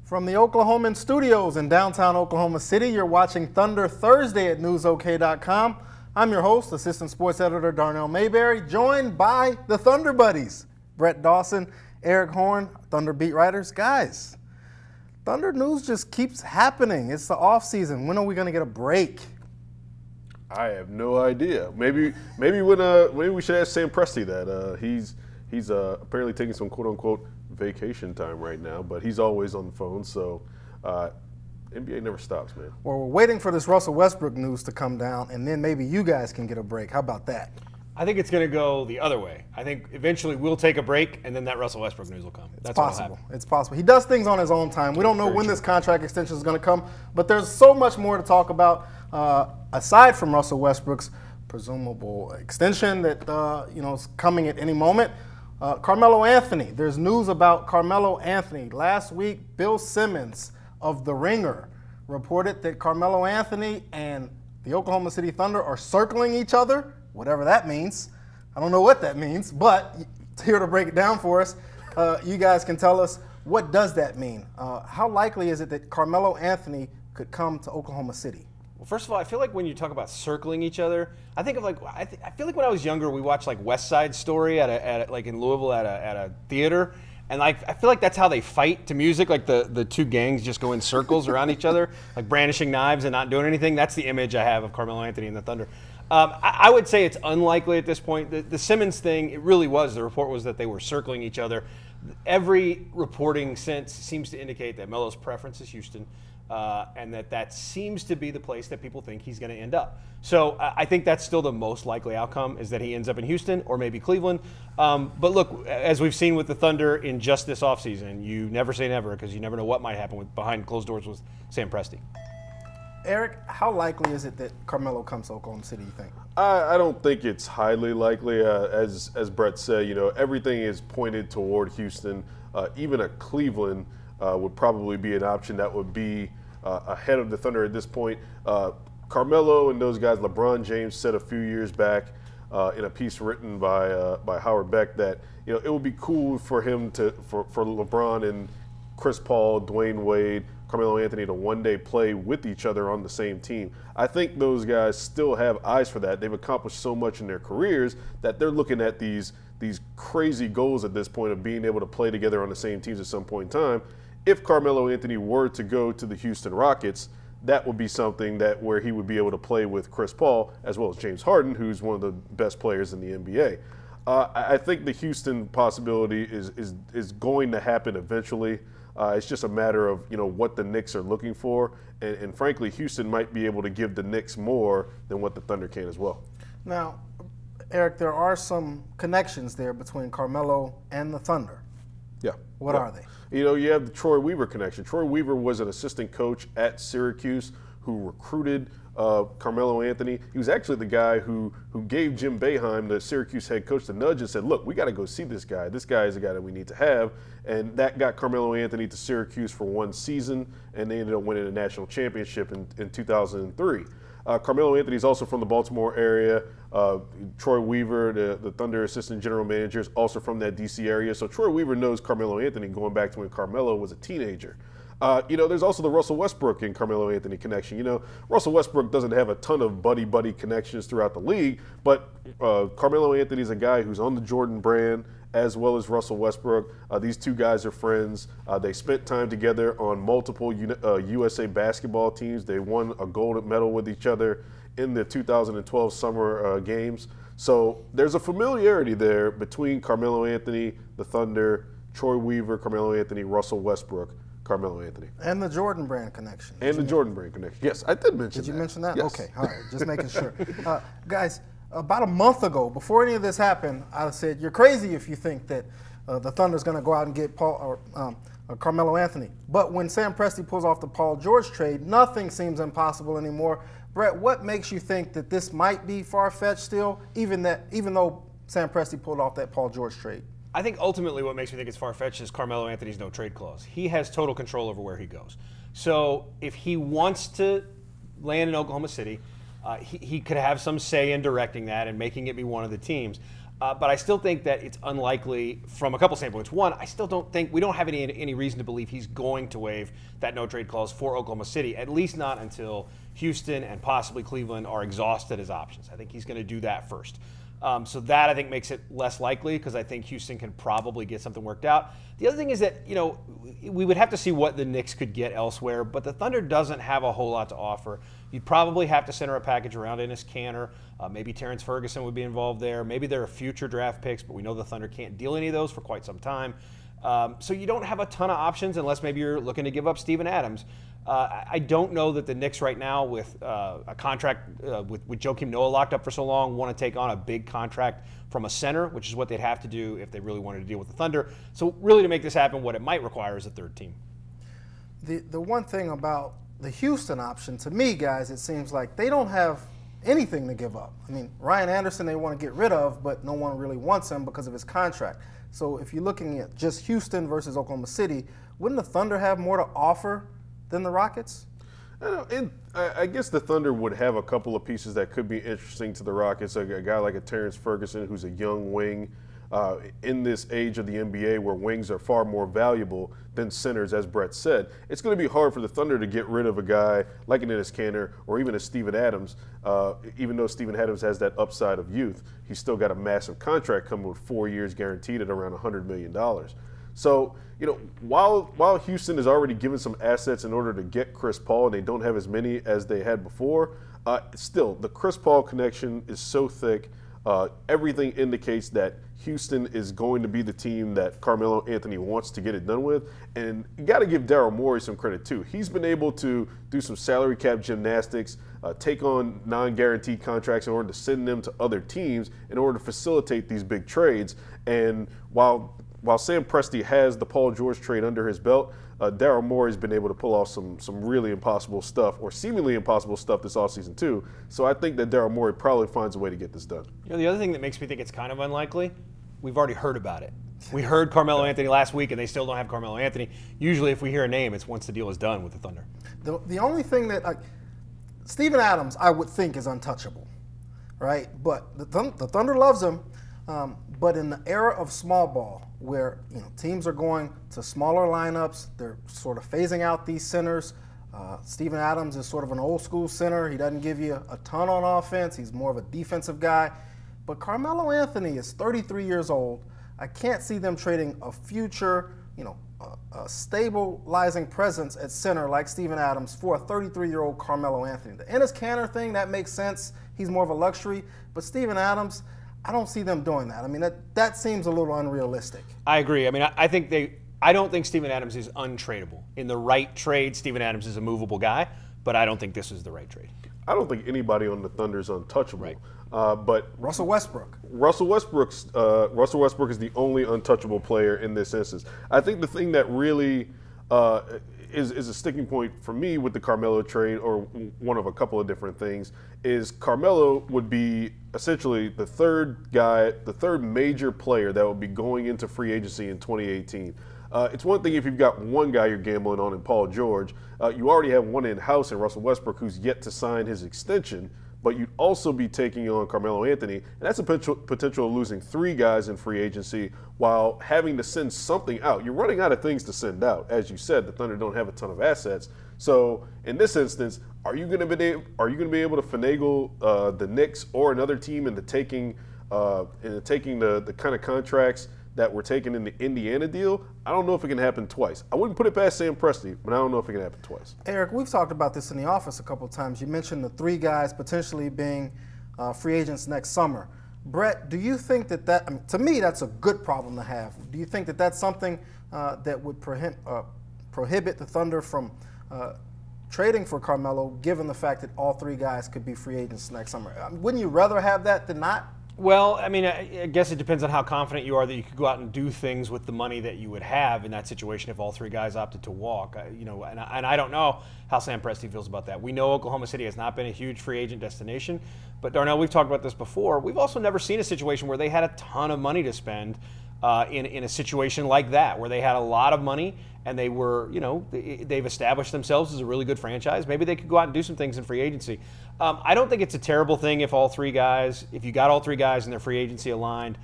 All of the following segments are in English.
From the Oklahoman studios in downtown Oklahoma City, you're watching Thunder Thursday at newsok.com. I'm your host, Assistant Sports Editor Darnell Mayberry, joined by the Thunder Buddies, Brett Dawson, Eric Horn, Thunder beat writers. Guys, Thunder news just keeps happening. It's the offseason. When are we going to get a break? I have no idea. Maybe we should ask Sam Presti that. He's apparently taking some quote unquote vacation time right now, but he's always on the phone. So NBA never stops, man. Well, we're waiting for this Russell Westbrook news to come down, and then maybe you guys can get a break. How about that? I think it's going to go the other way. I think eventually we'll take a break, and then that Russell Westbrook news will come. That's possible. It's possible. He does things on his own time. We don't know when this contract extension is going to come, but there's so much more to talk about aside from Russell Westbrook's presumable extension that is coming at any moment. Carmelo Anthony. There's news about Carmelo Anthony. Last week, Bill Simmons of The Ringer reported that Carmelo Anthony and the Oklahoma City Thunder are circling each other, whatever that means. I don't know what that means, but here to break it down for us, you guys can tell us, what does that mean? How likely is it that Carmelo Anthony could come to Oklahoma City? Well, first of all, I feel like when you talk about circling each other, I think of I feel like when I was younger, we watched like West Side Story at like in Louisville at a theater, and I feel like that's how they fight to music. Like the two gangs just go in circles around each other, like brandishing knives and not doing anything. That's the image I have of Carmelo Anthony and the Thunder. I would say it's unlikely at this point. The Simmons thing, it really was. The report was that they were circling each other. Every reporting since seems to indicate that Melo's preference is Houston. And that seems to be the place that people think he's going to end up. So I think that's still the most likely outcome, is that he ends up in Houston or maybe Cleveland. But look, as we've seen with the Thunder in just this offseason, you never say never, because you never know what might happen behind closed doors with Sam Presti. Eric, how likely is it that Carmelo comes to Oklahoma City, you think? I don't think it's highly likely. As Brett said, everything is pointed toward Houston. Even a Cleveland would probably be an option that would be ahead of the Thunder at this point. Carmelo and those guys, LeBron James said a few years back in a piece written by Howard Beck that it would be cool for him for LeBron and Chris Paul, Dwayne Wade, Carmelo Anthony to one day play with each other on the same team. I think those guys still have eyes for that. They've accomplished so much in their careers that they're looking at these crazy goals at this point of being able to play together on the same teams at some point in time. If Carmelo Anthony were to go to the Houston Rockets, that would be something where he would be able to play with Chris Paul as well as James Harden, who's one of the best players in the NBA. I think the Houston possibility is going to happen eventually. It's just a matter of what the Knicks are looking for, and frankly, Houston might be able to give the Knicks more than what the Thunder can as well. Now, Eric, there are some connections there between Carmelo and the Thunder. Yeah. What are they? You have the Troy Weaver connection. Troy Weaver was an assistant coach at Syracuse who recruited Carmelo Anthony. He was actually the guy who gave Jim Boeheim, the Syracuse head coach, the nudge and said, look, we got to go see this guy. This guy is a guy that we need to have. And that got Carmelo Anthony to Syracuse for one season, and they ended up winning a national championship in 2003. Carmelo Anthony is also from the Baltimore area. Troy Weaver, the Thunder assistant general manager, is also from that D.C. area. So Troy Weaver knows Carmelo Anthony going back to when Carmelo was a teenager. There's also the Russell Westbrook and Carmelo Anthony connection. Russell Westbrook doesn't have a ton of buddy-buddy connections throughout the league, but Carmelo Anthony is a guy who's on the Jordan brand, as well as Russell Westbrook. These two guys are friends. They spent time together on multiple USA basketball teams. They won a gold medal with each other in the 2012 Summer Games. So there's a familiarity there between Carmelo Anthony, the Thunder, Troy Weaver, Carmelo Anthony, Russell Westbrook, Carmelo Anthony. And the Jordan brand connection. And the Jordan brand connection. Yes, I did mention that. Did you mention that? Yes. Okay, all right, just making sure. Guys, about a month ago, before any of this happened, I said, you're crazy if you think that the Thunder's going to go out and get Carmelo Anthony. But when Sam Presti pulls off the Paul George trade, nothing seems impossible anymore. Brett, what makes you think that this might be far-fetched still, even though Sam Presti pulled off that Paul George trade? I think ultimately what makes me think it's far-fetched is Carmelo Anthony's no trade clause. He has total control over where he goes. So if he wants to land in Oklahoma City, he could have some say in directing that and making it be one of the teams. But I still think that it's unlikely from a couple standpoints. One, I still don't think we don't have any reason to believe he's going to waive that no trade clause for Oklahoma City, at least not until Houston and possibly Cleveland are exhausted as options. I think he's going to do that first. So that, I think, makes it less likely because I think Houston can probably get something worked out. The other thing is that, we would have to see what the Knicks could get elsewhere, but the Thunder doesn't have a whole lot to offer. You'd probably have to center a package around Enes Kanter. Maybe Terence Ferguson would be involved there. Maybe there are future draft picks, but we know the Thunder can't deal any of those for quite some time. So you don't have a ton of options unless maybe you're looking to give up Steven Adams. I don't know that the Knicks right now with a contract with Joakim Noah locked up for so long want to take on a big contract from a center, which is what they'd have to do if they really wanted to deal with the Thunder. So really to make this happen, what it might require is a third team. The one thing about the Houston option, to me, guys, it seems like they don't have anything to give up. I mean, Ryan Anderson they want to get rid of, but no one really wants him because of his contract. So if you're looking at just Houston versus Oklahoma City, wouldn't the Thunder have more to offer than the Rockets? I guess the Thunder would have a couple of pieces that could be interesting to the Rockets. A guy like a Terence Ferguson, who's a young wing. In this age of the NBA where wings are far more valuable than centers, as Brett said, it's going to be hard for the Thunder to get rid of a guy like an Enes Kanter or even a Steven Adams. Even though Steven Adams has that upside of youth, he's still got a massive contract coming with 4 years guaranteed at around $100 million. So, while Houston has already given some assets in order to get Chris Paul, and they don't have as many as they had before, still, the Chris Paul connection is so thick. Everything indicates that Houston is going to be the team that Carmelo Anthony wants to get it done with. And you got to give Daryl Morey some credit, too. He's been able to do some salary cap gymnastics, take on non-guaranteed contracts in order to send them to other teams in order to facilitate these big trades. And while Sam Presti has the Paul George trade under his belt, Daryl Morey's been able to pull off some really impossible stuff, or seemingly impossible stuff this offseason too. So I think that Daryl Morey probably finds a way to get this done. The other thing that makes me think it's kind of unlikely, we've already heard about it. We heard Carmelo Anthony last week, and they still don't have Carmelo Anthony. Usually if we hear a name, it's once the deal is done with the Thunder. The only thing that Steven Adams, I would think, is untouchable, right? But the Thunder loves him. But in the era of small ball, where teams are going to smaller lineups, they're sort of phasing out these centers. Steven Adams is sort of an old school center. He doesn't give you a ton on offense. He's more of a defensive guy. But Carmelo Anthony is 33 years old. I can't see them trading a future, a stabilizing presence at center like Steven Adams for a 33-year-old Carmelo Anthony. The Enes Kanter thing, that makes sense. He's more of a luxury. But Steven Adams, I don't see them doing that. I mean, that seems a little unrealistic. I agree. I mean, I don't think Steven Adams is untradeable. In the right trade, Steven Adams is a movable guy, but I don't think this is the right trade. I don't think anybody on the Thunder is untouchable. Right. But Russell Westbrook. Russell Westbrook is the only untouchable player in this instance. I think the thing that really is a sticking point for me with the Carmelo trade, or one of a couple of different things, is Carmelo would be essentially the third major player that would be going into free agency in 2018. It's one thing if you've got one guy you're gambling on in Paul George. You already have one in-house in Russell Westbrook who's yet to sign his extension, but you'd also be taking on Carmelo Anthony, and that's a potential of losing 3 guys in free agency while having to send something out. You're running out of things to send out. As you said, the Thunder don't have a ton of assets. So in this instance, are you going to be able to finagle the Knicks or another team into taking the kind of contracts that were taken in the Indiana deal? I don't know if it can happen twice. I wouldn't put it past Sam Presti, but I don't know if it can happen twice. Eric, we've talked about this in the office a couple of times. You mentioned the 3 guys potentially being free agents next summer. Brett, do you think to me, that's a good problem to have. Do you think that that's something that would prohibit the Thunder from trading for Carmelo, given the fact that all 3 guys could be free agents next summer? Wouldn't you rather have that than not? Well, I mean, I guess it depends on how confident you are that you could go out and do things with the money that you would have in that situation if all 3 guys opted to walk. And I don't know how Sam Presti feels about that. We know Oklahoma City has not been a huge free agent destination, but Darnell, we've talked about this before. We've also never seen a situation where they had a ton of money to spend in a situation like that, where they had a lot of money and they were, they've established themselves as a really good franchise. Maybe they could go out and do some things in free agency. I don't think it's a terrible thing if you got all 3 guys and their free agency aligned,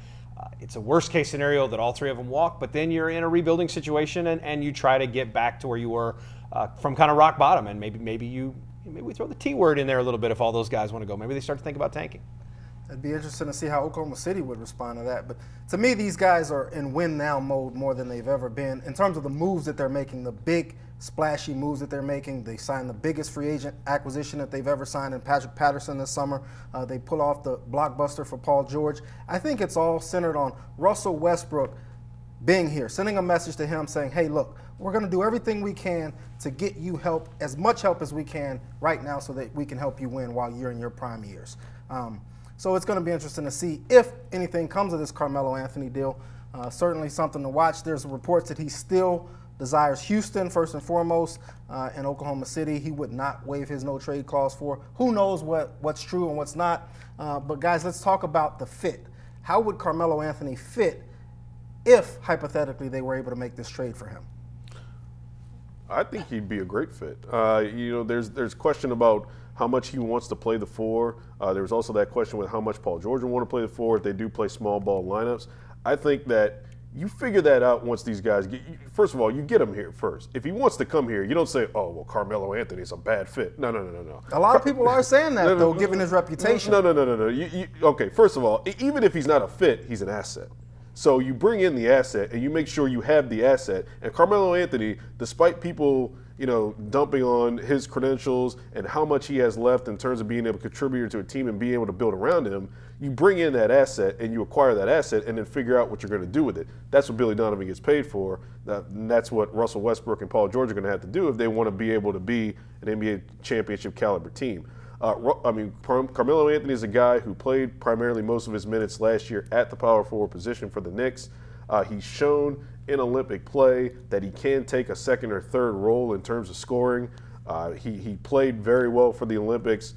It's a worst case scenario that all three of them walk, but then you're in a rebuilding situation and you try to get back to where you were from kind of rock bottom, and maybe we throw the T word in there a little bit if all those guys want to go. Maybe they start to think about tanking. It'd be interesting to see how Oklahoma City would respond to that. But to me, these guys are in win-now mode more than they've ever been in terms of the moves that they're making, the big, splashy moves that they're making. They signed the biggest free agent acquisition that they've ever signed in Patrick Patterson this summer. They pull off the blockbuster for Paul George. I think it's all centered on Russell Westbrook being here, sending a message to him saying, hey, look, we're going to do everything we can to get you help, as much help as we can right now so that we can help you win while you're in your prime years. So it's going to be interesting to see if anything comes of this Carmelo Anthony deal. Certainly something to watch. There's reports that he still desires Houston first and foremost, and Oklahoma City. He would not waive his no-trade clause for. Who knows what's true and what's not. But, guys, let's talk about the fit. How would Carmelo Anthony fit if, hypothetically, they were able to make this trade for him? I think he'd be a great fit. There's question about how much he wants to play the four. There was also that question with how much Paul George would want to play the four if they do play small ball lineups. I think that you figure that out once these guys get. First of all, you get him here first. If he wants to come here, you don't say, "Oh, well, Carmelo Anthony is a bad fit." No. A lot of people are saying that, though, given his reputation. No. Okay, first of all, even if he's not a fit, he's an asset. So you bring in the asset and you make sure you have the asset. And Carmelo Anthony, despite people, dumping on his credentials and how much he has left in terms of being able to contribute to a team and being able to build around him, you bring in that asset and you acquire that asset and then figure out what you're going to do with it. That's what Billy Donovan gets paid for. And that's what Russell Westbrook and Paul George are going to have to do if they want to be able to be an NBA championship caliber team. Carmelo Anthony is a guy who played primarily most of his minutes last year at the power forward position for the Knicks. He's shown in Olympic play that he can take a second or third role in terms of scoring. He played very well for the Olympics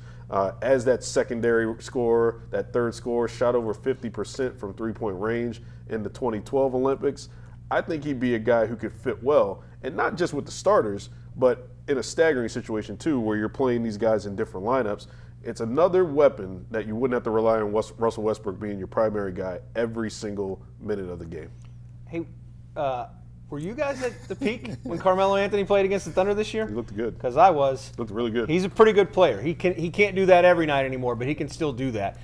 as that secondary scorer, that third scorer, shot over 50% from three-point range in the 2012 Olympics. I think he'd be a guy who could fit well, and not just with the starters, but in a staggering situation too, where you're playing these guys in different lineups. It's another weapon that you wouldn't have to rely on Russell Westbrook being your primary guy every single minute of the game. Hey, were you guys at the peak when Carmelo Anthony played against the Thunder this year? He looked good. Because I was. Looked really good. He's a pretty good player. He can't do that every night anymore, but he can still do that.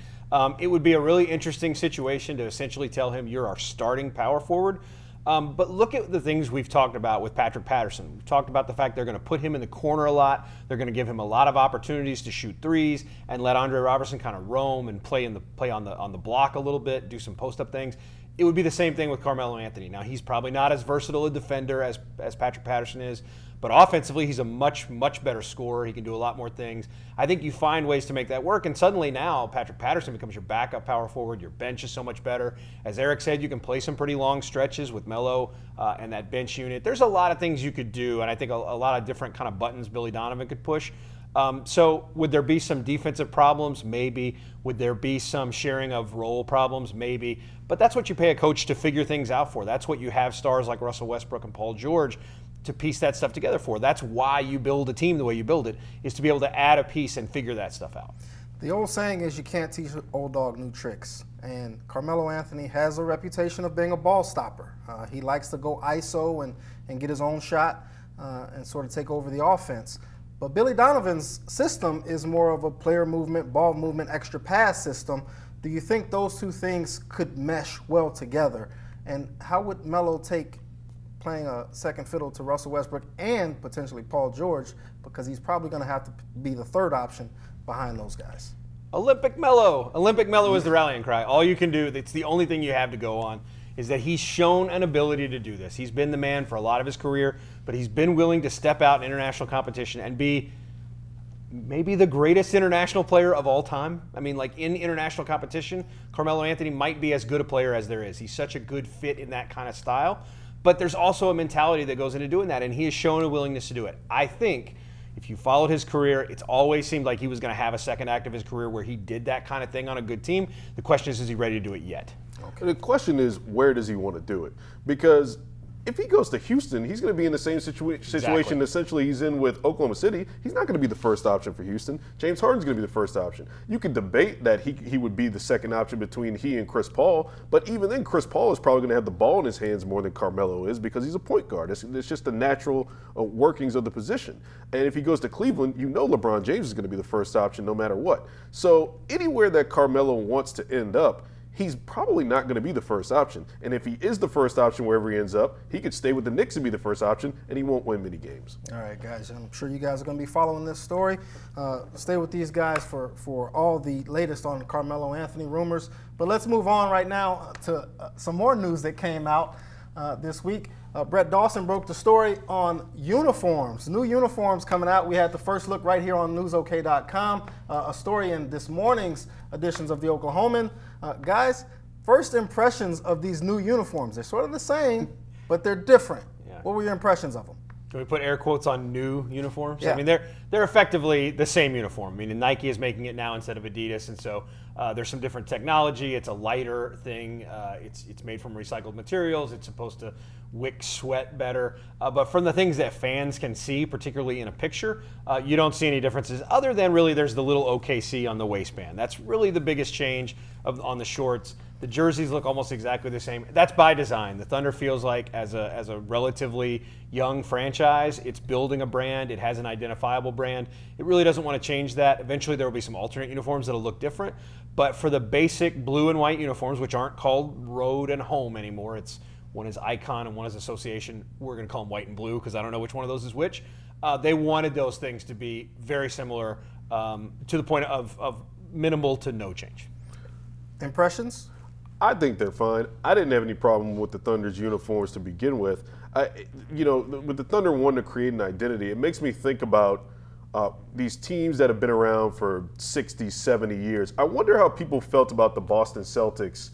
It would be a really interesting situation to essentially tell him you're our starting power forward. But look at the things we've talked about with Patrick Patterson. We've talked about the fact they're going to put him in the corner a lot. They're going to give him a lot of opportunities to shoot threes and let Andre Robertson kind of roam and play on the block a little bit, do some post-up things. It would be the same thing with Carmelo Anthony. Now, he's probably not as versatile a defender as Patrick Patterson is, but offensively, he's a much, much better scorer. He can do a lot more things. I think you find ways to make that work, and suddenly now Patrick Patterson becomes your backup power forward. Your bench is so much better. As Eric said, you can play some pretty long stretches with Melo and that bench unit. There's a lot of things you could do, and I think a lot of different kind of buttons Billy Donovan could push. So would there be some defensive problems? Maybe. Would there be some sharing of role problems? Maybe. But that's what you pay a coach to figure things out for. That's what you have stars like Russell Westbrook and Paul George to piece that stuff together for. That's why you build a team the way you build it, is to be able to add a piece and figure that stuff out. The old saying is you can't teach an old dog new tricks. And Carmelo Anthony has a reputation of being a ball stopper. He likes to go ISO and get his own shot and sort of take over the offense. But Billy Donovan's system is more of a player movement, ball movement, extra pass system. Do you think those two things could mesh well together? And how would Melo take playing a second fiddle to Russell Westbrook and potentially Paul George, because he's probably going to have to be the third option behind those guys? Olympic Melo. Olympic Melo is the rallying cry. All you can do, it's the only thing you have to go on, is that he's shown an ability to do this. He's been the man for a lot of his career, but he's been willing to step out in international competition and be maybe the greatest international player of all time. I mean, like in international competition, Carmelo Anthony might be as good a player as there is. He's such a good fit in that kind of style. But there's also a mentality that goes into doing that, and he has shown a willingness to do it. I think if you followed his career, it's always seemed like he was going to have a second act of his career where he did that kind of thing on a good team. The question is he ready to do it yet? Okay. The question is, where does he want to do it? Because if he goes to Houston, he's going to be in the same situation essentially he's in with Oklahoma City. He's not going to be the first option for Houston. James Harden's going to be the first option. You could debate that he would be the second option between he and Chris Paul, but even then Chris Paul is probably going to have the ball in his hands more than Carmelo is because he's a point guard. It's just the natural workings of the position. And if he goes to Cleveland, you know LeBron James is going to be the first option no matter what. So anywhere that Carmelo wants to end up, he's probably not going to be the first option. And if he is the first option wherever he ends up, he could stay with the Knicks and be the first option, and he won't win many games. All right, guys. I'm sure you guys are going to be following this story. Stay with these guys for all the latest on Carmelo Anthony rumors. But let's move on right now to some more news that came out this week. Brett Dawson broke the story on uniforms. New uniforms coming out. We had the first look right here on newsok.com. A story in this morning's editions of the Oklahoman. Guys, first impressions of these new uniforms. They're sort of the same, but they're different. Yeah. What were your impressions of them? Can we put air quotes on new uniforms? Yeah. I mean, they're effectively the same uniform. I mean, Nike is making it now instead of Adidas, and so there's some different technology. It's a lighter thing. It's made from recycled materials. It's supposed to wick sweat better. But from the things that fans can see, particularly in a picture, you don't see any differences other than really there's the little OKC on the waistband. That's really the biggest change on the shorts. The jerseys look almost exactly the same. That's by design. The Thunder feels like as a relatively young franchise, it's building a brand. It has an identifiable brand. It really doesn't want to change that. Eventually there will be some alternate uniforms that'll look different. But for the basic blue and white uniforms, which aren't called road and home anymore, one is icon and one is association. We're going to call them white and blue because I don't know which one of those is which. They wanted those things to be very similar to the point of minimal to no change. Impressions? I think they're fine. I didn't have any problem with the Thunder's uniforms to begin with. With the Thunder wanting to create an identity, it makes me think about these teams that have been around for 60, 70 years. I wonder how people felt about the Boston Celtics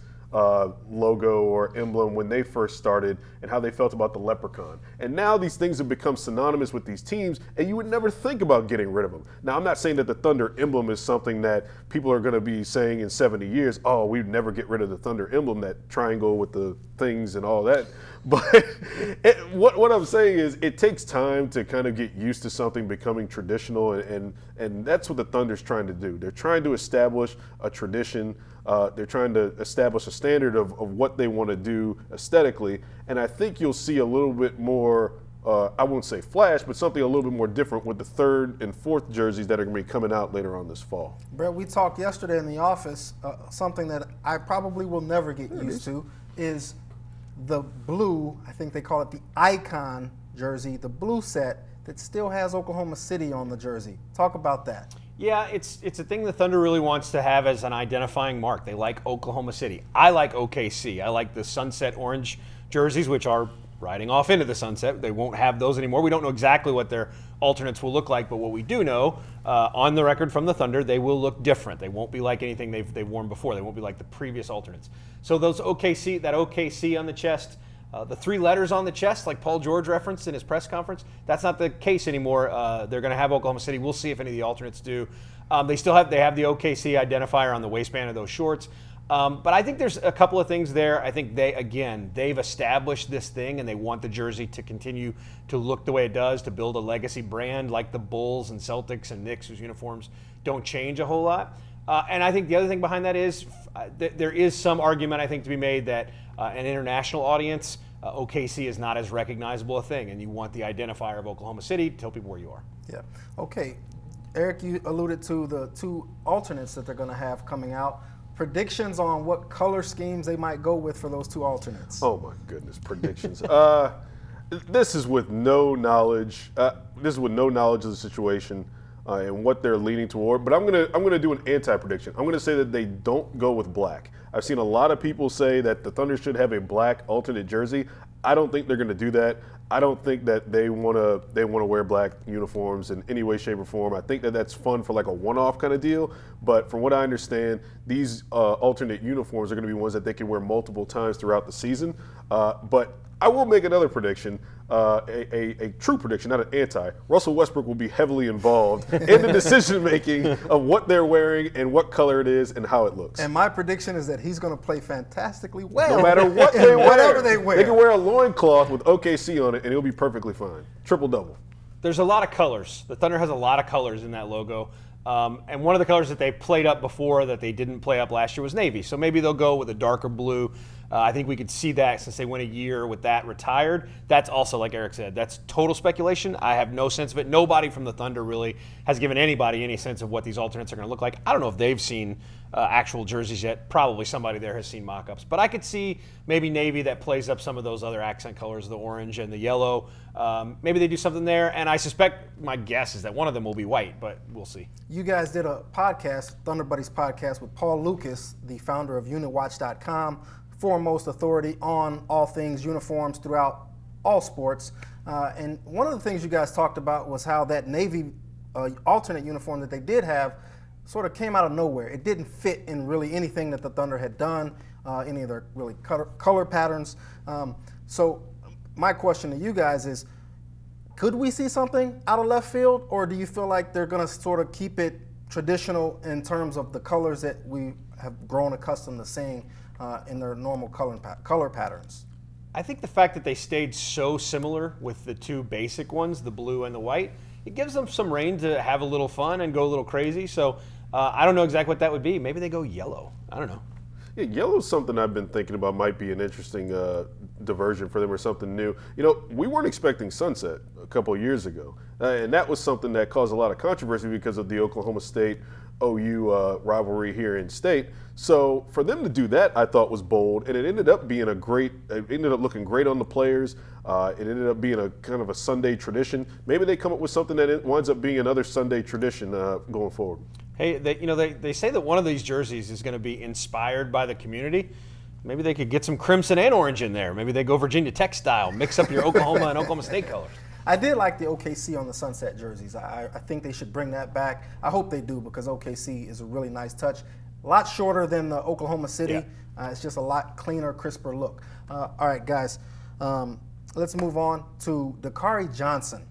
logo or emblem when they first started and how they felt about the leprechaun. And now these things have become synonymous with these teams, and you would never think about getting rid of them. Now, I'm not saying that the Thunder emblem is something that people are going to be saying in 70 years, oh, we'd never get rid of the Thunder emblem, that triangle with the things and all that. But what I'm saying is it takes time to kind of get used to something becoming traditional, and that's what the Thunder's trying to do. They're trying to establish a tradition. They're trying to establish a standard of what they want to do aesthetically, and I think you'll see a little bit more, I won't say flash, but something a little bit more different with the third and fourth jerseys that are going to be coming out later on this fall. Brett, we talked yesterday in the office, something that I probably will never get used to is the blue, I think they call it the icon jersey, the blue set that still has Oklahoma City on the jersey. Talk about that. Yeah, it's a thing the Thunder really wants to have as an identifying mark. They like Oklahoma City. I like OKC. I like the sunset orange jerseys, which are riding off into the sunset. They won't have those anymore. We don't know exactly what their alternates will look like, but what we do know, on the record from the Thunder, they will look different. They won't be like anything they've worn before. They won't be like the previous alternates. So those OKC, that OKC on the chest, the three letters on the chest, like Paul George referenced in his press conference, that's not the case anymore. They're going to have Oklahoma City. We'll see if any of the alternates do. They have the OKC identifier on the waistband of those shorts. But I think there's a couple of things there. I think they've established this thing and they want the jersey to continue to look the way it does, to build a legacy brand like the Bulls and Celtics and Knicks, whose uniforms don't change a whole lot. And I think the other thing behind that is there is some argument, I think, to be made that an international audience, OKC is not as recognizable a thing, and you want the identifier of Oklahoma City to tell people where you are. Yeah. Okay. Eric, you alluded to the two alternates that they're going to have coming out. Predictions on what color schemes they might go with for those two alternates. Oh my goodness, predictions. This is with no knowledge. This is with no knowledge of the situation and what they're leaning toward. But I'm gonna do an anti-prediction. I'm gonna say that they don't go with black. I've seen a lot of people say that the Thunder should have a black alternate jersey. I don't think they're gonna do that. I don't think that they wanna wear black uniforms in any way, shape, or form. I think that that's fun for like a one-off kind of deal. But from what I understand, these alternate uniforms are going to be ones that they can wear multiple times throughout the season. But I will make another prediction. a true prediction, not an anti. Russell Westbrook will be heavily involved in the decision making of what they're wearing and what color it is and how it looks. And my prediction is that he's going to play fantastically well. No matter what they wear. Whatever they wear. They can wear a loincloth with OKC on it and he'll be perfectly fine. Triple-double. There's a lot of colors. The Thunder has a lot of colors in that logo. And one of the colors that they played up before that they didn't play up last year was navy. So maybe they'll go with a darker blue. I think we could see that since they went a year with that retired. That's also, like Eric said, that's total speculation. I have no sense of it. Nobody from the Thunder really has given anybody any sense of what these alternates are going to look like. I don't know if they've seen actual jerseys yet. Probably somebody there has seen mock-ups. But I could see maybe navy that plays up some of those other accent colors, the orange and the yellow. Maybe they do something there. And I suspect, my guess is that one of them will be white, but we'll see. You guys did a podcast, Thunder Buddies podcast, with Paul Lucas, the founder of UnitWatch.com, foremost authority on all things uniforms throughout all sports. And one of the things you guys talked about was how that Navy alternate uniform that they did have sort of came out of nowhere. It didn't fit in really anything that the Thunder had done, any of their really color patterns. So my question to you guys is, could we see something out of left field, or do you feel like they're going to sort of keep it traditional in terms of the colors that we have grown accustomed to seeing in their normal color patterns? I think the fact that they stayed so similar with the two basic ones, the blue and the white, it gives them some reign to have a little fun and go a little crazy. So I don't know exactly what that would be. Maybe they go yellow. I don't know. Yeah, yellow is something I've been thinking about might be an interesting diversion for them or something new. You know, we weren't expecting sunset a couple of years ago, and that was something that caused a lot of controversy because of the Oklahoma State OU rivalry here in state. So for them to do that, I thought was bold, and it ended up being it ended up looking great on the players. It ended up being a kind of a Sunday tradition. Maybe they come up with something that winds up being another Sunday tradition going forward. Hey, they say that one of these jerseys is going to be inspired by the community. Maybe they could get some crimson and orange in there. Maybe they go Virginia Tech style, mix up your Oklahoma and Oklahoma State colors. I did like the OKC on the sunset jerseys. I think they should bring that back. I hope they do, because OKC is a really nice touch. A lot shorter than the Oklahoma City. Yeah. It's just a lot cleaner, crisper look. All right, guys, let's move on to Dcari Johnson.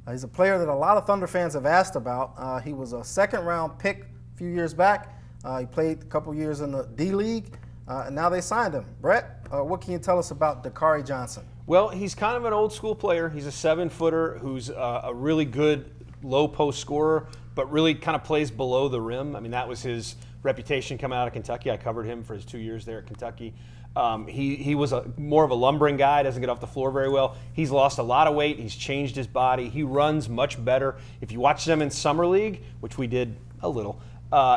He's a player that a lot of Thunder fans have asked about. He was a second-round pick a few years back. He played a couple years in the D-League, and now they signed him. Brett, what can you tell us about Dcari Johnson? Well, he's kind of an old-school player. He's a 7-footer who's a really good low-post scorer, but really kind of plays below the rim. I mean, that was his reputation coming out of Kentucky. I covered him for his 2 years there at Kentucky. He was more of a lumbering guy, doesn't get off the floor very well. He's lost a lot of weight. He's changed his body. He runs much better. If you watch them in Summer League, which we did a little,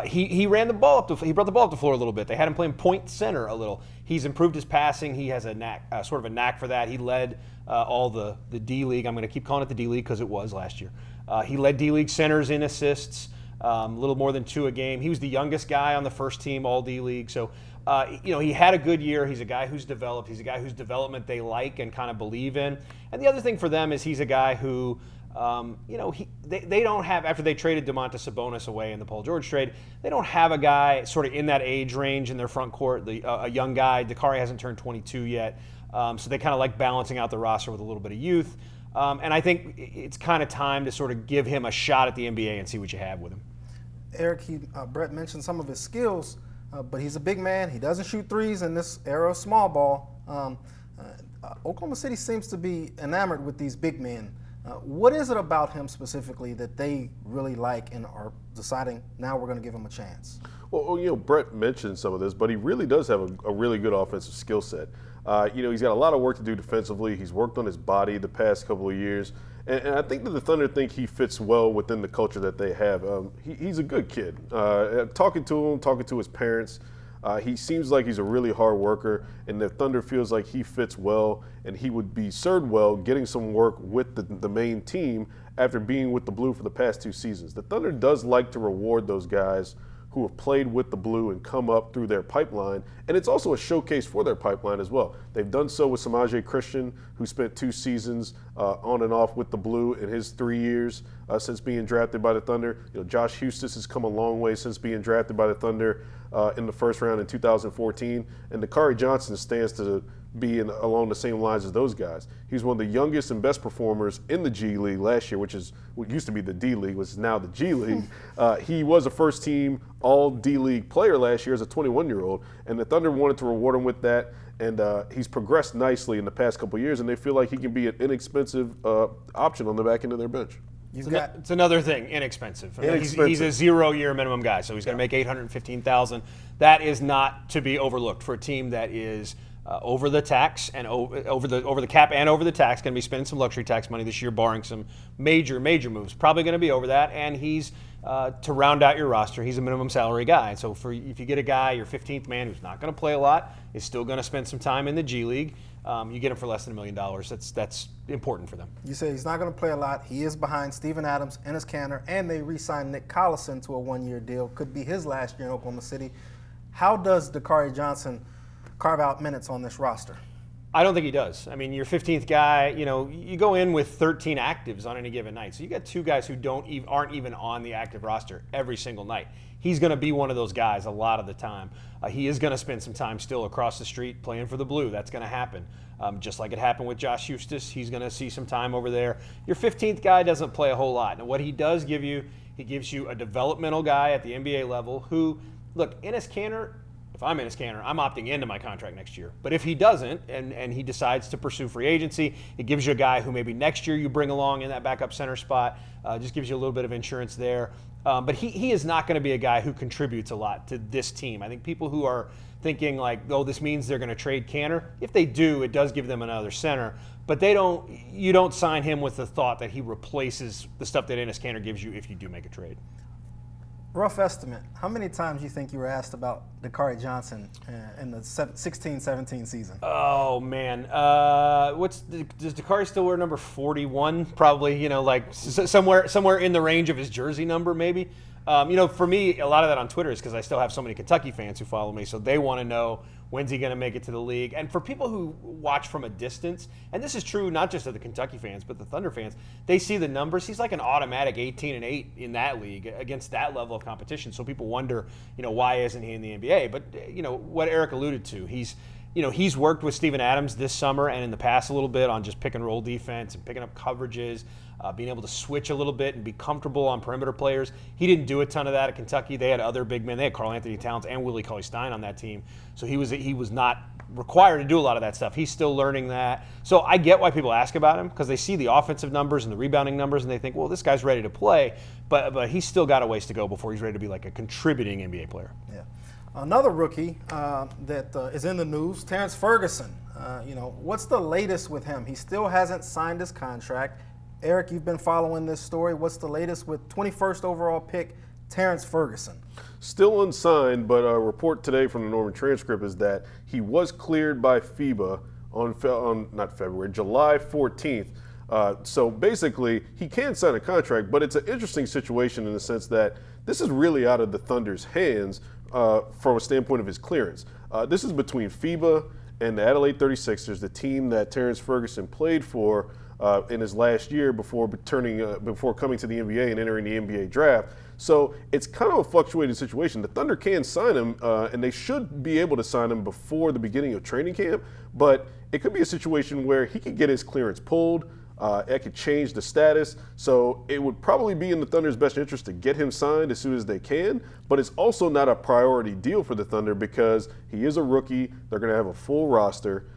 he ran the ball up. He brought the ball up the floor a little bit. They had him playing point center a little. He's improved his passing. He has a knack, sort of a knack for that. He led all the D-League. I'm going to keep calling it the D-League because it was last year. He led D-League centers in assists, a little more than 2 a game. He was the youngest guy on the first team, all D-League. So, he had a good year. He's a guy who's developed. He's a guy whose development they like and kind of believe in. And the other thing for them is he's a guy who, they don't have, after they traded Domantas Sabonis away in the Paul George trade, they don't have a guy sort of in that age range in their front court, a young guy. Dcari hasn't turned 22 yet. So they kind of like balancing out the roster with a little bit of youth. And I think it's kind of time to sort of give him a shot at the NBA and see what you have with him. Eric, Brett mentioned some of his skills, but he's a big man. He doesn't shoot threes in this era of small ball. Oklahoma City seems to be enamored with these big men. What is it about him specifically that they really like and are deciding now we're going to give him a chance? Well, Brett mentioned some of this, but he really does have a really good offensive skill set. He's got a lot of work to do defensively. He's worked on his body the past couple of years. And I think that the Thunder think he fits well within the culture that they have. He's a good kid. Talking to his parents, he seems like he's a really hard worker, and the Thunder feels like he fits well, and he would be served well getting some work with the main team after being with the Blue for the past 2 seasons. The Thunder does like to reward those guys who have played with the Blue and come up through their pipeline, and it's also a showcase for their pipeline as well. They've done so with Samaje Christian, who spent 2 seasons on and off with the Blue in his 3 years since being drafted by the Thunder. Josh Hustis has come a long way since being drafted by the Thunder in the first round in 2014, and Dcari Johnson stands to be along the same lines as those guys. He's one of the youngest and best performers in the G League last year, which is what used to be the D League, which is now the G League. He was a first-team All-D League player last year as a 21-year-old, and the Thunder wanted to reward him with that. And he's progressed nicely in the past couple of years, and they feel like he can be an inexpensive option on the back end of their bench. It's another thing, inexpensive. He's a 0-year minimum guy, so he's going to make $815,000. That is not to be overlooked for a team that is over the tax and over the cap and over the tax. Going to be spending some luxury tax money this year, barring some major moves. Probably going to be over that, and he's to round out your roster. He's a minimum salary guy. So if you get a guy, your 15th man, who's not going to play a lot, is still going to spend some time in the G League. You get him for less than $1 million. That's important for them. You say he's not going to play a lot. He is behind Steven Adams, Enes Kanter, and they re-signed Nick Collison to a 1-year deal. Could be his last year in Oklahoma City. How does Dcari Johnson carve out minutes on this roster? I don't think he does. I mean, your 15th guy, you go in with 13 actives on any given night. So you got 2 guys who aren't even on the active roster every single night. He's going to be one of those guys a lot of the time. He is going to spend some time still across the street playing for the Blue. That's going to happen. Just like it happened with Josh Huestis, he's going to see some time over there. Your 15th guy doesn't play a whole lot. And what he does give you, he gives you a developmental guy at the NBA level who, look, Enes Kanter, if I'm Enes Kanter, I'm opting into my contract next year. But if he doesn't and he decides to pursue free agency, it gives you a guy who maybe next year you bring along in that backup center spot. Just gives you a little bit of insurance there. But he is not going to be a guy who contributes a lot to this team. I think people who are thinking like, oh, this means they're going to trade Kanter, if they do, it does give them another center. But you don't sign him with the thought that he replaces the stuff that Enes Kanter gives you if you do make a trade. Rough estimate, how many times do you think you were asked about Dcari Johnson in the 16-17 season? Oh, man. Does Dcari still wear number 41? Probably, somewhere in the range of his jersey number, maybe. For me, a lot of that on Twitter is because I still have so many Kentucky fans who follow me, so they want to know when's he going to make it to the league. And for people who watch from a distance, and this is true not just of the Kentucky fans, but the Thunder fans, they see the numbers. He's like an automatic 18-8 in that league against that level of competition. So people wonder, why isn't he in the NBA? But, what Eric alluded to, he's worked with Steven Adams this summer and in the past a little bit on just pick and roll defense and picking up coverages, being able to switch a little bit and be comfortable on perimeter players. He didn't do a ton of that at Kentucky. They had other big men. They had Karl Anthony Towns and Willie Cauley-Stein on that team. So he was not required to do a lot of that stuff. He's still learning that. So I get why people ask about him because they see the offensive numbers and the rebounding numbers and they think, well, this guy's ready to play. But he's still got a ways to go before he's ready to be like a contributing NBA player. Yeah. Another rookie that is in the news, Terence Ferguson. What's the latest with him? He still hasn't signed his contract. Eric, you've been following this story. What's the latest with 21st overall pick, Terence Ferguson? Still unsigned, but a report today from the Norman Transcript is that he was cleared by FIBA on July 14th. So basically, he can sign a contract, but it's an interesting situation in the sense that this is really out of the Thunder's hands from a standpoint of his clearance. This is between FIBA and the Adelaide 36ers, the team that Terence Ferguson played for in his last year before coming to the NBA and entering the NBA draft. So it's kind of a fluctuating situation. The Thunder can sign him, and they should be able to sign him before the beginning of training camp, but it could be a situation where he could get his clearance pulled. It could change the status. So it would probably be in the Thunder's best interest to get him signed as soon as they can, but it's also not a priority deal for the Thunder because he is a rookie. They're going to have a full roster.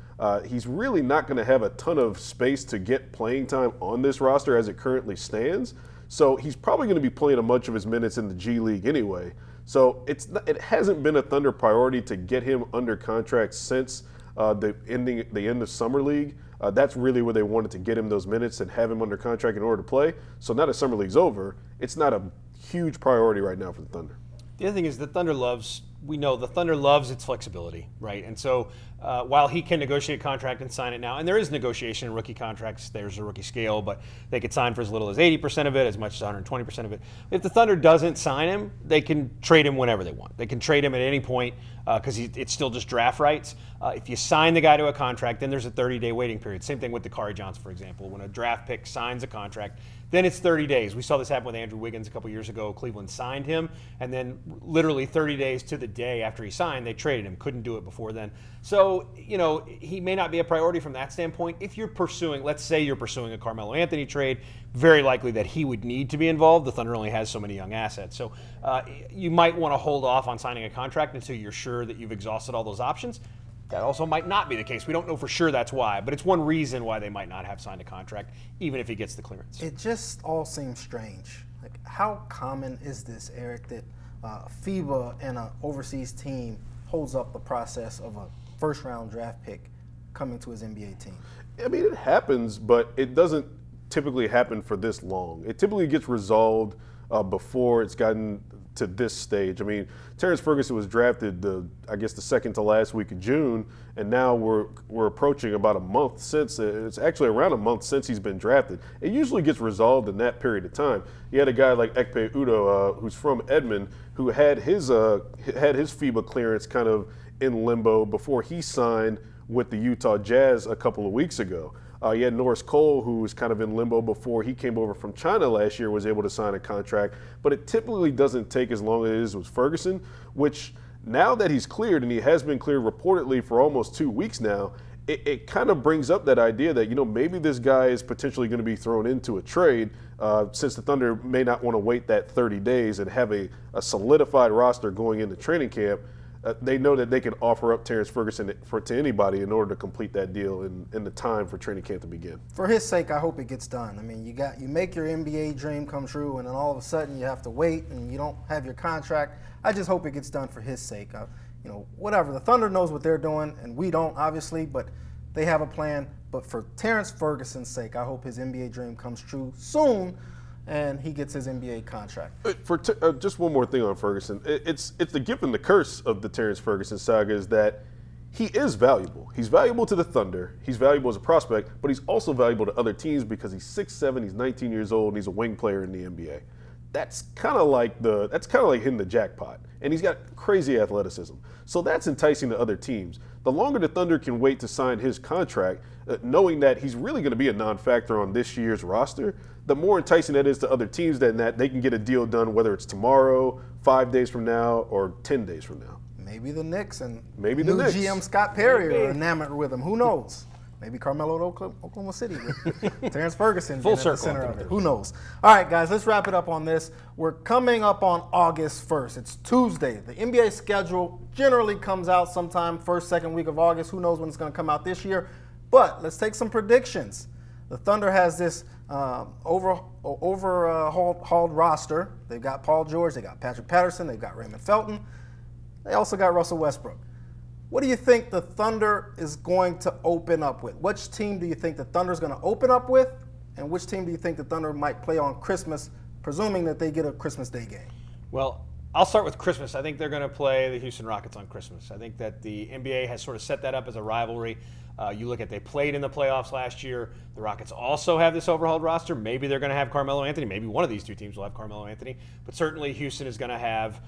He's really not going to have a ton of space to get playing time on this roster as it currently stands. So he's probably going to be playing a bunch of his minutes in the G League anyway. So it hasn't been a Thunder priority to get him under contract since the end of Summer League. That's really where they wanted to get him those minutes and have him under contract in order to play. So now that Summer League's over, it's not a huge priority right now for the Thunder. The other thing is the Thunder loves its flexibility, right? And so while he can negotiate a contract and sign it now, and there is negotiation in rookie contracts, there's a rookie scale, but they could sign for as little as 80% of it, as much as 120% of it. If the Thunder doesn't sign him, they can trade him whenever they want. They can trade him at any point because it's still just draft rights. If you sign the guy to a contract, then there's a 30-day waiting period. Same thing with Dcari Johnson, for example. When a draft pick signs a contract, then it's 30 days. We saw this happen with Andrew Wiggins a couple years ago. Cleveland signed him, and then literally 30 days to the day after he signed, they traded him. Couldn't do it before then. So, you know, he may not be a priority from that standpoint. If you're pursuing, let's say you're pursuing a Carmelo Anthony trade, very likely that he would need to be involved. The Thunder only has so many young assets. So you might want to hold off on signing a contract until you're sure that you've exhausted all those options. That also might not be the case. We don't know for sure that's why, but it's one reason why they might not have signed a contract, even if he gets the clearance. It just all seems strange. Like, how common is this, Eric, that FIBA and an overseas team holds up the process of a first-round draft pick coming to his NBA team? I mean, it happens, but it doesn't typically happen for this long. It typically gets resolved before it's gotten to this stage. I mean, Terence Ferguson was drafted, I guess, the second to last week of June, and now we're approaching about a month since. It's actually around a month since he's been drafted. It usually gets resolved in that period of time. You had a guy like Ekpe Udoh, who's from Edmond, who had his FIBA clearance kind of in limbo before he signed with the Utah Jazz a couple of weeks ago. You had Norris Cole, who was kind of in limbo before he came over from China last year, was able to sign a contract. But it typically doesn't take as long as it is with Ferguson, which now that he's cleared, and he has been cleared reportedly for almost 2 weeks now, it kind of brings up that idea that, you know, maybe this guy is potentially going to be thrown into a trade since the Thunder may not want to wait that 30 days and have a solidified roster going into training camp. They know that they can offer up Terence Ferguson to anybody in order to complete that deal in the time for training camp to begin. For his sake, I hope it gets done. I mean, you make your NBA dream come true, and then all of a sudden you have to wait and you don't have your contract. I just hope it gets done for his sake. You know, whatever. The Thunder knows what they're doing, and we don't, obviously, but they have a plan. But for Terence Ferguson's sake, I hope his NBA dream comes true soon, and he gets his NBA contract. Just one more thing on Ferguson. It's the gift and the curse of the Terence Ferguson saga is that he is valuable. He's valuable to the Thunder. He's valuable as a prospect, but he's also valuable to other teams because he's 6'7", he's 19 years old, and he's a wing player in the NBA. That's kind of like hitting the jackpot. And he's got crazy athleticism. So that's enticing to other teams. The longer the Thunder can wait to sign his contract, knowing that he's really going to be a non-factor on this year's roster, the more enticing that is to other teams that they can get a deal done, whether it's tomorrow, 5 days from now, or 10 days from now. Maybe the Knicks and maybe the Knicks. GM Scott Perry are enamored with him. Who knows? Maybe Carmelo at Oklahoma City with Terence Ferguson full at circle the center of it. Who knows? All right, guys, let's wrap it up on this. We're coming up on August 1st. It's Tuesday. The NBA schedule generally comes out sometime first, second week of August. Who knows when it's going to come out this year? But let's take some predictions. The Thunder has this overhauled roster. They've got Paul George. They got Patrick Patterson. They've got Raymond Felton. They also got Russell Westbrook. What do you think the Thunder is going to open up with? Which team do you think the Thunder is going to open up with? And which team do you think the Thunder might play on Christmas, presuming that they get a Christmas Day game? Well, I'll start with Christmas. I think they're going to play the Houston Rockets on Christmas. I think that the NBA has sort of set that up as a rivalry. You look at they played in the playoffs last year. The Rockets also have this overhauled roster. Maybe they're going to have Carmelo Anthony. Maybe one of these two teams will have Carmelo Anthony. But certainly Houston is going to have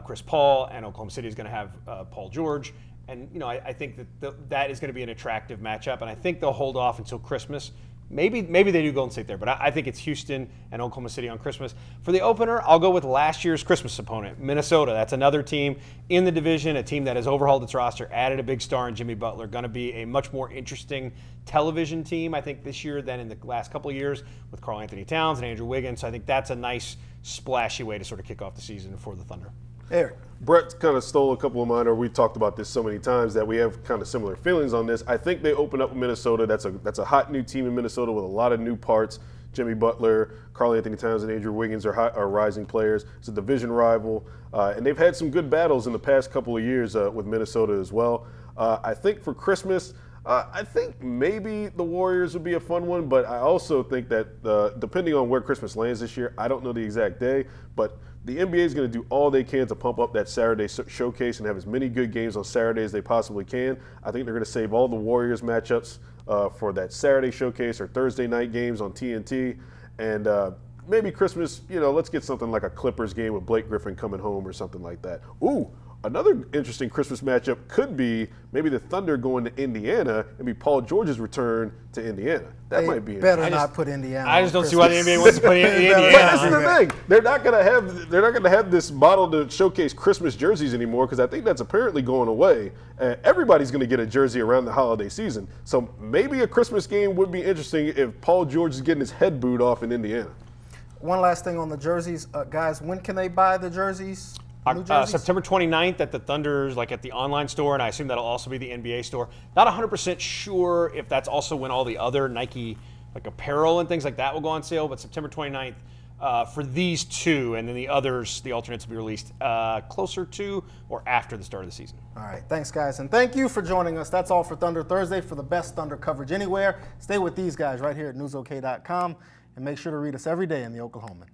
Chris Paul, and Oklahoma City is going to have Paul George. And, you know, I think that is going to be an attractive matchup. And I think they'll hold off until Christmas. Maybe they do Golden State there, but I think it's Houston and Oklahoma City on Christmas. For the opener, I'll go with last year's Christmas opponent, Minnesota. That's another team in the division, a team that has overhauled its roster, added a big star in Jimmy Butler. Going to be a much more interesting television team, I think, this year than in the last couple of years with Karl Anthony Towns and Andrew Wiggins. So I think that's a nice, splashy way to sort of kick off the season for the Thunder. Eric. Brett kind of stole a couple of mine, or we've talked about this so many times that we have kind of similar feelings on this. I think they open up with Minnesota. That's a hot new team in Minnesota with a lot of new parts. Jimmy Butler, Karl Anthony Towns, and Andrew Wiggins are rising players. It's a division rival, and they've had some good battles in the past couple of years with Minnesota as well. I think for Christmas, I think maybe the Warriors would be a fun one, but I also think that depending on where Christmas lands this year, I don't know the exact day, but the NBA is going to do all they can to pump up that Saturday showcase and have as many good games on Saturday as they possibly can. I think they're going to save all the Warriors matchups for that Saturday showcase or Thursday night games on TNT. And maybe Christmas, let's get something like a Clippers game with Blake Griffin coming home or something like that. Ooh, Another interesting Christmas matchup could be maybe the Thunder going to Indiana and be Paul George's return to Indiana. That might be better not put Indiana. I just don't see why the NBA wants to put Indiana. But this is the thing. They're not going to have this model to showcase Christmas jerseys anymore because I think that's apparently going away. Everybody's going to get a jersey around the holiday season. So maybe a Christmas game would be interesting if Paul George is getting his head booed off in Indiana. One last thing on the jerseys, guys. When can they buy the jerseys? New jerseys? September 29th at the Thunder's, like at the online store, and I assume that'll also be the NBA store. Not 100% sure if that's also when all the other Nike like apparel and things like that will go on sale, but September 29th for these two, and then the others, the alternates will be released closer to or after the start of the season. All right, thanks guys, and thank you for joining us. That's all for Thunder Thursday. For the best Thunder coverage anywhere, stay with these guys right here at newsok.com, and make sure to read us every day in the Oklahoman.